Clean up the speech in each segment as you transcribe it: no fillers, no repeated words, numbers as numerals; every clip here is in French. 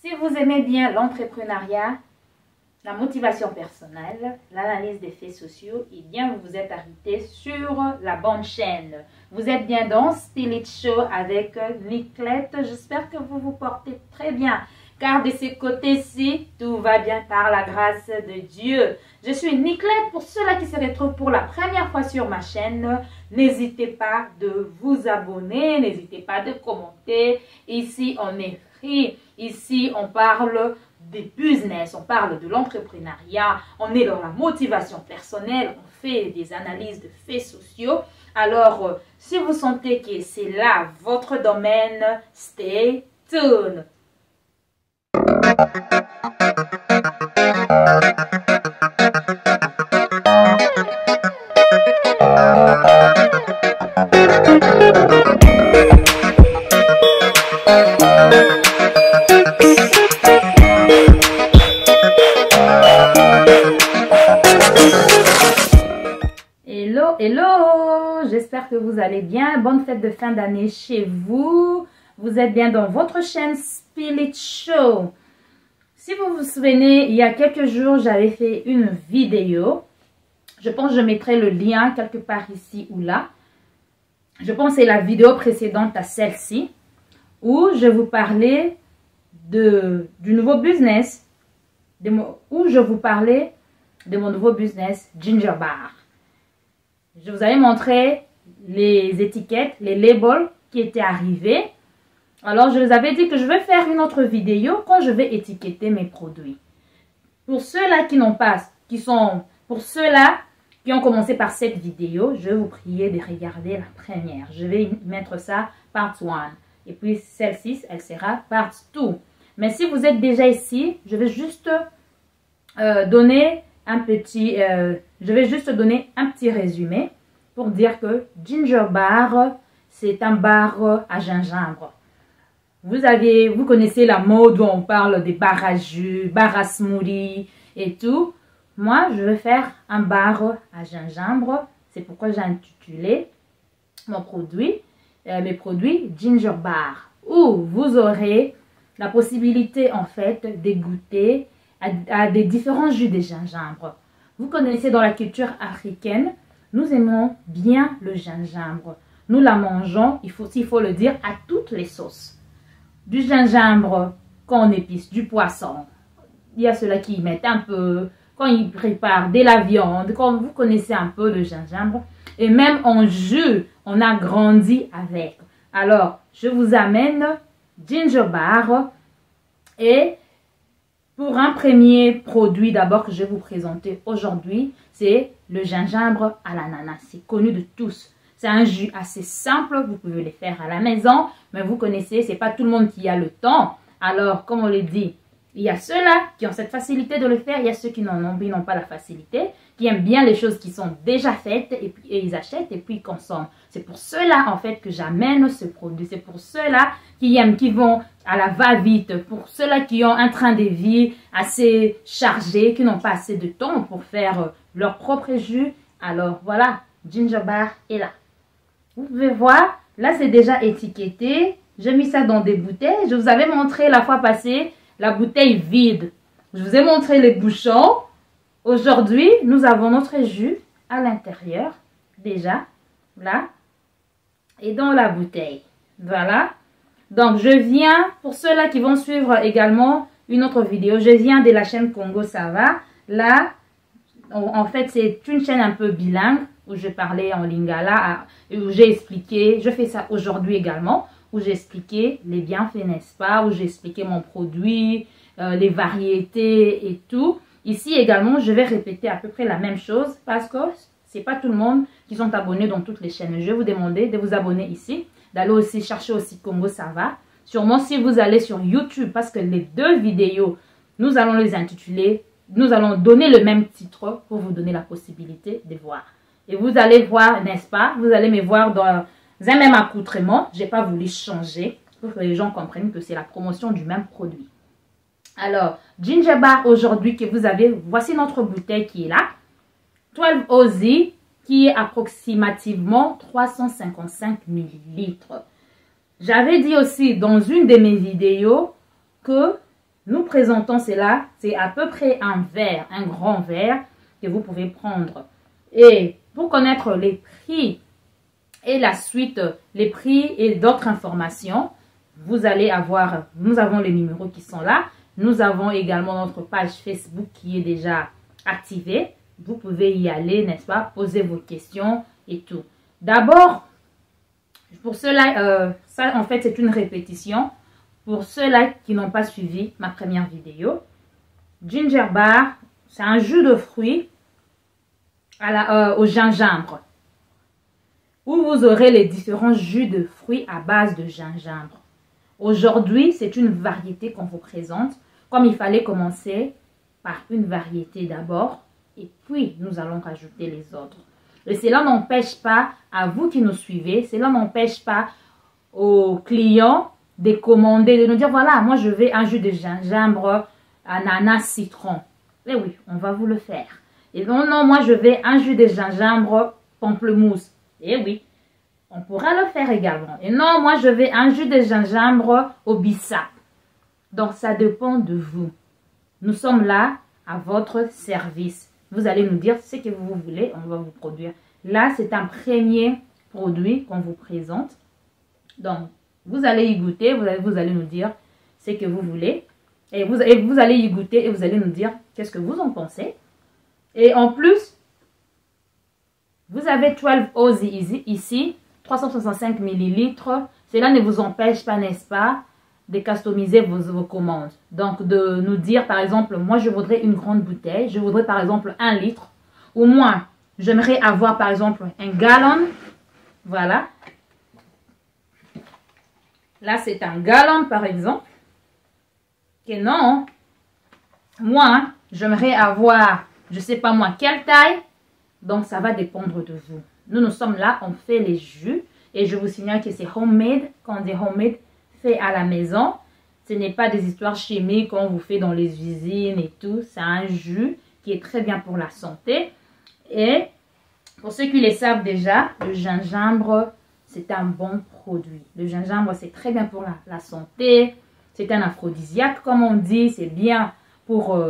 Si vous aimez bien l'entrepreneuriat, la motivation personnelle, l'analyse des faits sociaux, eh bien, vous vous êtes arrêté sur la bonne chaîne. Vous êtes bien dans Spirit Show avec Niclette. J'espère que vous vous portez très bien, car de ce côté-ci, tout va bien par la grâce de Dieu. Je suis Niclette. Pour ceux-là qui se retrouvent pour la première fois sur ma chaîne, n'hésitez pas de vous abonner, n'hésitez pas de commenter. Ici, on est free. Ici, on parle des business, on parle de l'entrepreneuriat, on est dans la motivation personnelle, on fait des analyses de faits sociaux. Alors, si vous sentez que c'est là votre domaine, stay tuned. Hello, j'espère que vous allez bien. Bonne fête de fin d'année chez vous. Vous êtes bien dans votre chaîne Spirit Show. Si vous vous souvenez, il y a quelques jours, j'avais fait une vidéo. Je pense que je mettrai le lien quelque part ici ou là. Je pense que c'est la vidéo précédente à celle-ci, où je vous parlais du nouveau business, où je vous parlais de mon nouveau business Ginger Bar. Je vous avais montré les étiquettes, les labels qui étaient arrivés. Alors, je vous avais dit que je vais faire une autre vidéo quand je vais étiqueter mes produits. Pour ceux-là pour ceux-là qui ont commencé par cette vidéo, je vais vous prier de regarder la première. Je vais mettre ça part 1. Et puis, celle-ci, elle sera part 2. Mais si vous êtes déjà ici, je vais juste donner un petit résumé pour dire que Ginger Bar, c'est un bar à gingembre. Vous connaissez la mode où on parle des bars à jus, bars à smoothie et tout. Moi, je vais faire un bar à gingembre. C'est pourquoi j'ai intitulé mes produits Ginger Bar, où vous aurez la possibilité en fait de goûter à des différents jus de gingembre. Vous connaissez dans la culture africaine, nous aimons bien le gingembre. Nous la mangeons, il faut le dire, à toutes les sauces. Du gingembre quand on épice du poisson. Il y a ceux-là qui y mettent un peu, quand ils préparent de la viande, quand vous connaissez un peu le gingembre. Et même en jus, on a grandi avec. Alors, je vous amène Ginger Bar et pour un premier produit d'abord que je vais vous présenter aujourd'hui, c'est le gingembre à l'ananas. C'est connu de tous. C'est un jus assez simple, vous pouvez le faire à la maison, mais vous connaissez, c'est pas tout le monde qui a le temps. Alors, comme on le dit, il y a ceux-là qui ont cette facilité de le faire, il y a ceux qui n'ont pas la facilité, qui aiment bien les choses qui sont déjà faites et ils achètent et puis ils consomment. C'est pour ceux-là en fait que j'amène ce produit. C'est pour ceux-là qui vont à la va-vite, pour ceux-là qui ont un train de vie assez chargé, qui n'ont pas assez de temps pour faire leur propre jus. Alors voilà, Ginger Bar est là. Vous pouvez voir, là c'est déjà étiqueté. J'ai mis ça dans des bouteilles. Je vous avais montré la fois passée la bouteille vide. Je vous ai montré les bouchons. Aujourd'hui, nous avons notre jus à l'intérieur, déjà, là, et dans la bouteille. Voilà. Donc, je viens, pour ceux-là qui vont suivre également une autre vidéo, je viens de la chaîne Congo Ça Va. Là, en fait, c'est une chaîne un peu bilingue, où je parlais en lingala, où j'ai expliqué, je fais ça aujourd'hui également, où j'ai expliqué les bienfaits, n'est-ce pas, où j'ai expliqué mon produit, les variétés et tout. Ici également, je vais répéter à peu près la même chose parce que c'est pas tout le monde qui sont abonnés dans toutes les chaînes. Je vais vous demander de vous abonner ici, d'aller aussi chercher aussi Congo Ça Va. Sûrement si vous allez sur YouTube, parce que les deux vidéos, nous allons les intituler, nous allons donner le même titre pour vous donner la possibilité de voir. Et vous allez voir, n'est-ce pas, vous allez me voir dans un même accoutrement. J'ai pas voulu changer pour que les gens comprennent que c'est la promotion du même produit. Alors, Ginger Bar aujourd'hui que vous avez, voici notre bouteille qui est là. 12 Oz qui est approximativement 355 ml. J'avais dit aussi dans une de mes vidéos que nous présentons cela. C'est à peu près un verre, un grand verre que vous pouvez prendre. Et pour connaître les prix et la suite, les prix et d'autres informations, vous allez avoir, nous avons les numéros qui sont là. Nous avons également notre page Facebook qui est déjà activée. Vous pouvez y aller, n'est-ce pas, poser vos questions et tout. D'abord, pour cela, ça en fait c'est une répétition. Pour ceux-là qui n'ont pas suivi ma première vidéo, Ginger Bar, c'est un jus de fruits au gingembre, où vous aurez les différents jus de fruits à base de gingembre. Aujourd'hui, c'est une variété qu'on vous présente, comme il fallait commencer par une variété d'abord, et puis nous allons rajouter les autres. Et cela n'empêche pas, à vous qui nous suivez, cela n'empêche pas aux clients de commander, de nous dire, voilà, moi je veux un jus de gingembre, ananas, citron. Et oui, on va vous le faire. Et non, non, moi je veux un jus de gingembre, pamplemousse. Et oui, on pourra le faire également. Et non, moi je veux un jus de gingembre au bissap. Donc ça dépend de vous. Nous sommes là à votre service. Vous allez nous dire ce que vous voulez, on va vous produire. Là, c'est un premier produit qu'on vous présente. Donc, vous allez y goûter, vous allez nous dire ce que vous voulez. Et vous allez y goûter et vous allez nous dire qu'est-ce que vous en pensez. Et en plus, vous avez 12 Oz ici, 365 ml. Cela ne vous empêche pas, n'est-ce pas, de customiser vos commandes. Donc, de nous dire, par exemple, moi, je voudrais une grande bouteille. Je voudrais, par exemple, 1 litre. Ou moins, j'aimerais avoir, par exemple, un gallon. Voilà. Là, c'est un gallon, par exemple. Et non. Moi, j'aimerais avoir, je ne sais pas moi, quelle taille. Donc, ça va dépendre de vous. Nous sommes là, on fait les jus. Et je vous signale que c'est homemade. Quand on dit homemade, fait à la maison. Ce n'est pas des histoires chimiques qu'on vous fait dans les usines et tout. C'est un jus qui est très bien pour la santé. Et pour ceux qui le savent déjà, le gingembre, c'est un bon produit. Le gingembre, c'est très bien pour la santé. C'est un aphrodisiaque, comme on dit. C'est bien pour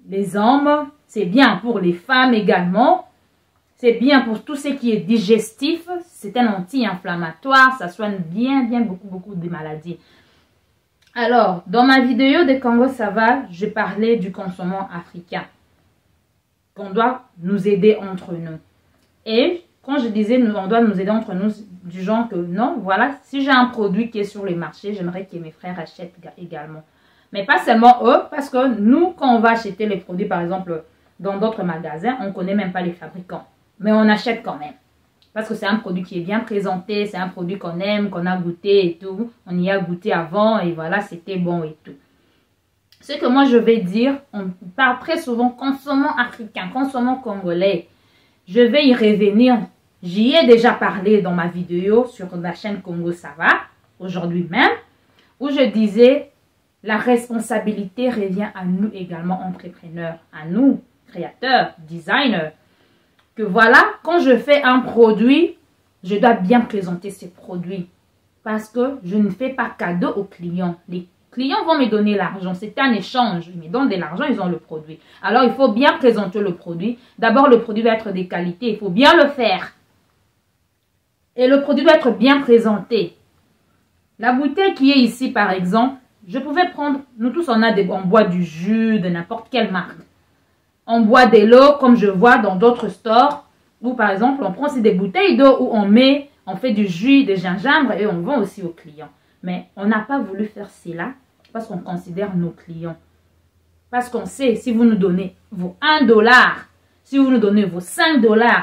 les hommes. C'est bien pour les femmes également. C'est bien pour tout ce qui est digestif. C'est un anti-inflammatoire. Ça soigne bien beaucoup de maladies. Alors, dans ma vidéo de Congo Ça va, je parlais du consommant africain. Qu'on doit nous aider entre nous. Et quand je disais on doit nous aider entre nous, du genre que non, voilà, si j'ai un produit qui est sur le marché, j'aimerais que mes frères achètent également. Mais pas seulement eux, parce que nous, quand on va acheter les produits, par exemple, dans d'autres magasins, on ne connaît même pas les fabricants. Mais on achète quand même. Parce que c'est un produit qui est bien présenté, c'est un produit qu'on aime, qu'on a goûté et tout. On y a goûté avant et voilà, c'était bon et tout. Ce que moi je vais dire, on parle très souvent consommant africain, consommant congolais. Je vais y revenir. J'y ai déjà parlé dans ma vidéo sur la chaîne Congo Ça va, aujourd'hui même, où je disais la responsabilité revient à nous également entrepreneurs, à nous créateurs, designers. Que voilà, quand je fais un produit, je dois bien présenter ce produit. Parce que je ne fais pas cadeau aux clients. Les clients vont me donner l'argent. C'est un échange. Ils me donnent de l'argent, ils ont le produit. Alors, il faut bien présenter le produit. D'abord, le produit doit être de qualité. Il faut bien le faire. Et le produit doit être bien présenté. La bouteille qui est ici, par exemple, je pouvais prendre, nous tous on boit du jus de n'importe quelle marque. On boit de l'eau comme je vois dans d'autres stores où par exemple on prend aussi des bouteilles d'eau où on fait du jus de gingembre et on vend aussi aux clients. Mais on n'a pas voulu faire cela parce qu'on considère nos clients. Parce qu'on sait si vous nous donnez vos 1 $, si vous nous donnez vos 5 $,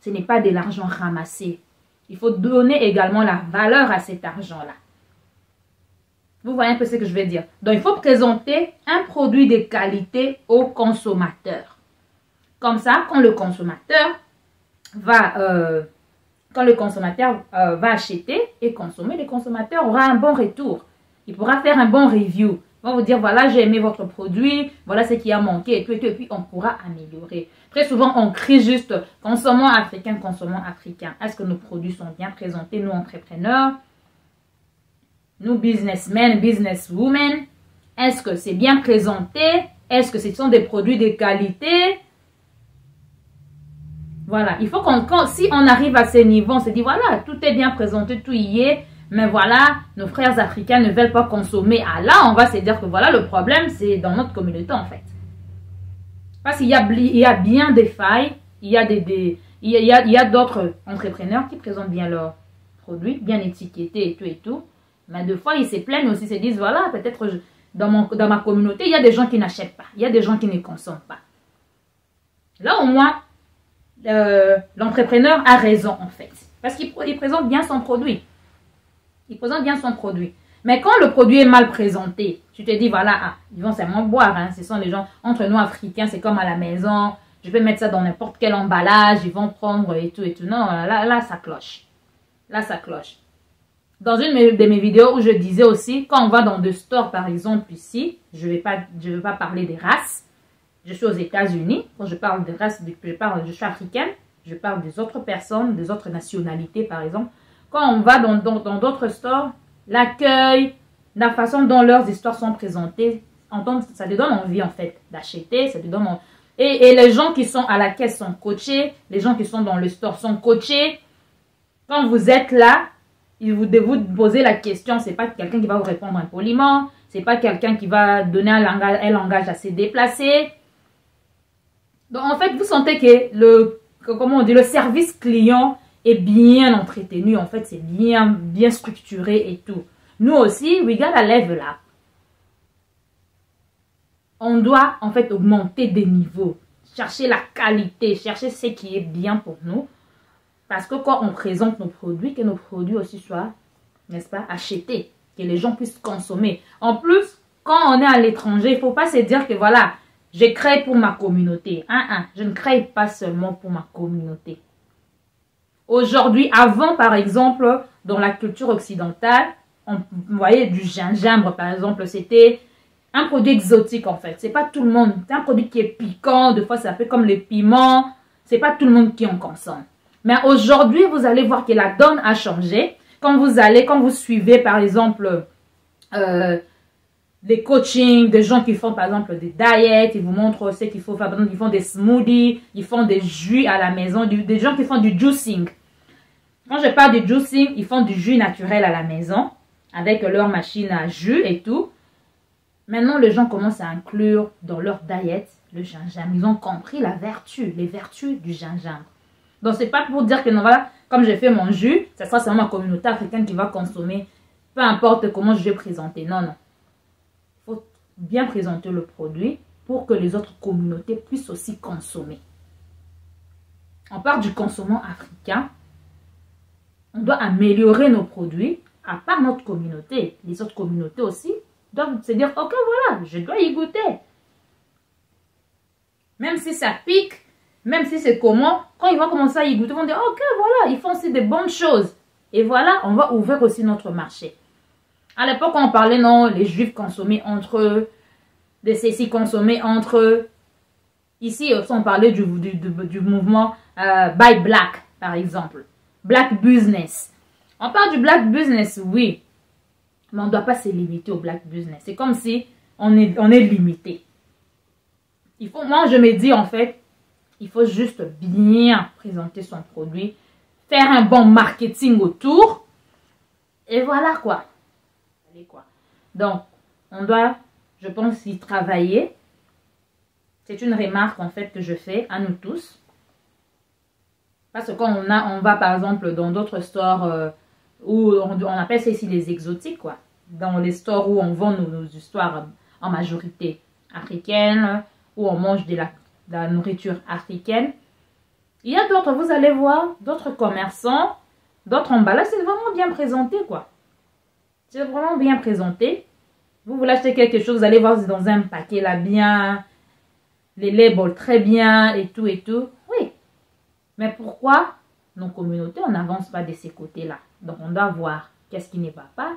ce n'est pas de l'argent ramassé. Il faut donner également la valeur à cet argent-là. Vous voyez un peu ce que je veux dire. Donc, il faut présenter un produit de qualité au consommateur. Comme ça, quand le consommateur va acheter et consommer, le consommateur aura un bon retour. Il pourra faire un bon review. Il va vous dire, voilà, j'ai aimé votre produit, voilà ce qui a manqué, et puis on pourra améliorer. Très souvent, on crie juste, consommons africain, consommons africain. Est-ce que nos produits sont bien présentés, nous entrepreneurs? Nous, businessmen, businesswomen, Est-ce que c'est bien présenté? Est-ce que ce sont des produits de qualité? Voilà, il faut si on arrive à ces niveaux, on se dit, voilà, tout est bien présenté, tout y est, mais voilà, nos frères africains ne veulent pas consommer. Ah là, on va se dire que voilà, le problème, c'est dans notre communauté, en fait. Parce qu'il y a bien des failles, il y a d'autres entrepreneurs qui présentent bien leurs produits, bien étiquetés et tout. Mais des fois, ils se plaignent aussi, se disent, voilà, peut-être dans ma communauté, il y a des gens qui n'achètent pas, il y a des gens qui ne consomment pas. Là, au moins, l'entrepreneur a raison, en fait. Parce qu'il présente bien son produit. Il présente bien son produit. Mais quand le produit est mal présenté, tu te dis, voilà, ah, ils vont seulement boire. Hein, ce sont les gens, entre nous Africains, c'est comme à la maison. Je peux mettre ça dans n'importe quel emballage. Ils vont prendre et tout. Non, là, ça cloche. Là, ça cloche. Dans une de mes vidéos où je disais aussi, quand on va dans des stores, par exemple, ici, je vais pas parler des races. Je suis aux États-Unis. Quand je parle des races, je suis africaine. Je parle des autres personnes, des autres nationalités, par exemple. Quand on va dans d'autres stores, l'accueil, la façon dont leurs histoires sont présentées, ça te donne envie, en fait, d'acheter. Ça te donne envie. Et les gens qui sont à la caisse sont coachés. Les gens qui sont dans le store sont coachés. Quand vous êtes là, vous devez vous poser la question. C'est pas quelqu'un qui va vous répondre impoliment. C'est pas quelqu'un qui va donner un langage assez déplacé. Donc, en fait, vous sentez que le service client est bien entretenu. En fait, c'est bien structuré et tout. Nous aussi, we gotta level up. On doit, en fait, augmenter des niveaux. Chercher la qualité, chercher ce qui est bien pour nous. Parce que quand on présente nos produits, que nos produits aussi soient, n'est-ce pas, achetés. Que les gens puissent consommer. En plus, quand on est à l'étranger, il ne faut pas se dire que voilà, je crée pour ma communauté. Je ne crée pas seulement pour ma communauté. Aujourd'hui, avant, par exemple, dans la culture occidentale, on voyait du gingembre, par exemple, c'était un produit exotique, en fait. C'est pas tout le monde. C'est un produit qui est piquant. Des fois, ça fait comme les piments. C'est pas tout le monde qui en consomme. Mais aujourd'hui, vous allez voir que la donne a changé. Quand vous suivez, par exemple, des coachings, des gens qui font, par exemple, des diets, ils vous montrent ce qu'il faut faire. Par exemple, ils font des smoothies, ils font des jus à la maison, des gens qui font du juicing. Quand je parle du juicing, ils font du jus naturel à la maison, avec leur machine à jus et tout. Maintenant, les gens commencent à inclure dans leur diet le gingembre. Ils ont compris les vertus du gingembre. Donc, c'est pas pour dire que non, voilà, comme j'ai fait mon jus, ce sera seulement ma communauté africaine qui va consommer, peu importe comment je vais présenter. Non, non. Il faut bien présenter le produit pour que les autres communautés puissent aussi consommer. On parle du consommant africain. On doit améliorer nos produits, à part notre communauté. Les autres communautés aussi doivent se dire, ok, voilà, je dois y goûter. Même si ça pique, même si c'est comment, quand ils vont commencer à y goûter, ils vont dire, ok, voilà, ils font aussi des bonnes choses. Et voilà, on va ouvrir aussi notre marché. À l'époque, on parlait, non, les juifs consommaient entre eux, les ceci consommaient entre eux. Ici, on parlait du mouvement Buy Black, par exemple. Black Business. On parle du Black Business, oui. Mais on ne doit pas se limiter au Black Business. C'est comme si on est limité. Moi, je me dis, en fait, il faut juste bien présenter son produit, faire un bon marketing autour, et voilà quoi. Donc, on doit, je pense, y travailler. C'est une remarque, en fait, que je fais à nous tous. Parce que quand on va, par exemple, dans d'autres stores où on appelle ça ici les exotiques, quoi. Dans les stores où on vend nos histoires en majorité africaines, où on mange de la nourriture africaine. Il y a d'autres, vous allez voir, d'autres commerçants, d'autres emballages, c'est vraiment bien présenté, quoi. C'est vraiment bien présenté. Vous voulez acheter quelque chose, vous allez voir, c'est dans un paquet là, bien, les labels très bien, et tout, et tout. Oui. Mais pourquoi nos communautés, on n'avance pas de ces côtés-là? Donc, on doit voir qu'est-ce qui ne va pas.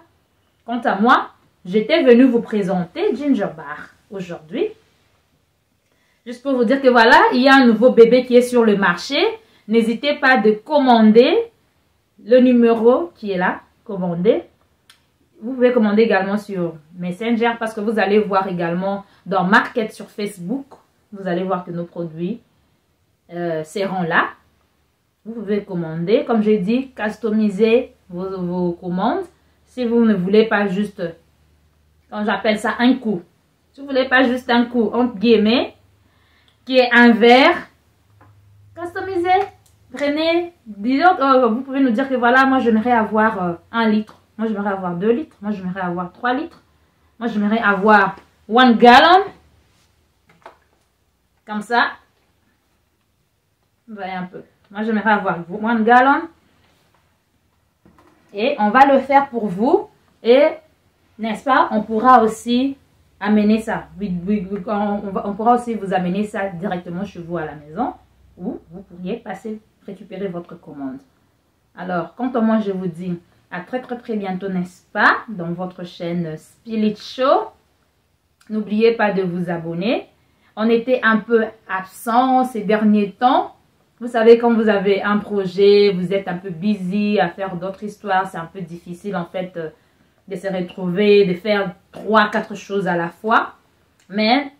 Quant à moi, j'étais venue vous présenter Ginger Bar aujourd'hui. Juste pour vous dire que voilà, il y a un nouveau bébé qui est sur le marché. N'hésitez pas de commander le numéro qui est là, commander. Vous pouvez commander également sur Messenger parce que vous allez voir également dans Market sur Facebook. Vous allez voir que nos produits seront là. Vous pouvez commander, comme j'ai dit, customiser vos commandes. Si vous ne voulez pas juste, quand j'appelle ça un coup, si vous ne voulez pas juste un coup, entre guillemets, qui est un verre, customisez, prenez, disons, vous pouvez nous dire que voilà, moi j'aimerais avoir 1 litre, moi j'aimerais avoir 2 litres, moi j'aimerais avoir 3 litres, moi j'aimerais avoir 1 gallon, comme ça, vous voyez un peu. Moi, j'aimerais avoir 1 gallon. Et on va le faire pour vous. Et, n'est-ce pas, on pourra aussi amener ça. On pourra aussi vous amener ça directement chez vous à la maison. Ou vous pourriez passer, récupérer votre commande. Alors, quant à moi, je vous dis à très bientôt, n'est-ce pas, dans votre chaîne Spilit Show. N'oubliez pas de vous abonner. On était un peu absent ces derniers temps. Vous savez, quand vous avez un projet, vous êtes un peu busy à faire d'autres histoires, c'est un peu difficile en fait de se retrouver, de faire 3-4 choses à la fois. Mais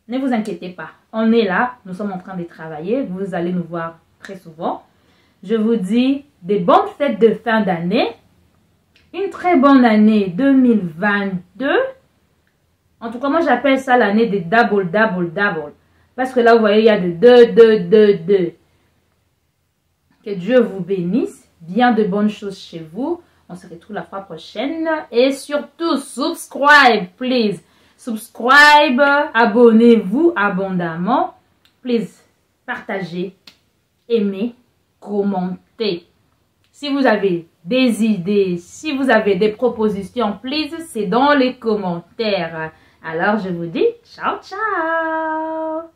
ne vous inquiétez pas, on est là, nous sommes en train de travailler, vous allez nous voir très souvent. Je vous dis des bonnes fêtes de fin d'année, une très bonne année 2022. En tout cas, moi j'appelle ça l'année des double. Parce que là, vous voyez, il y a de 2. Que Dieu vous bénisse. Bien de bonnes choses chez vous. On se retrouve la fois prochaine. Et surtout, subscribe, please. Subscribe, abonnez-vous abondamment. Please, partagez, aimez, commentez. Si vous avez des idées, si vous avez des propositions, please, c'est dans les commentaires. Alors, je vous dis ciao, ciao.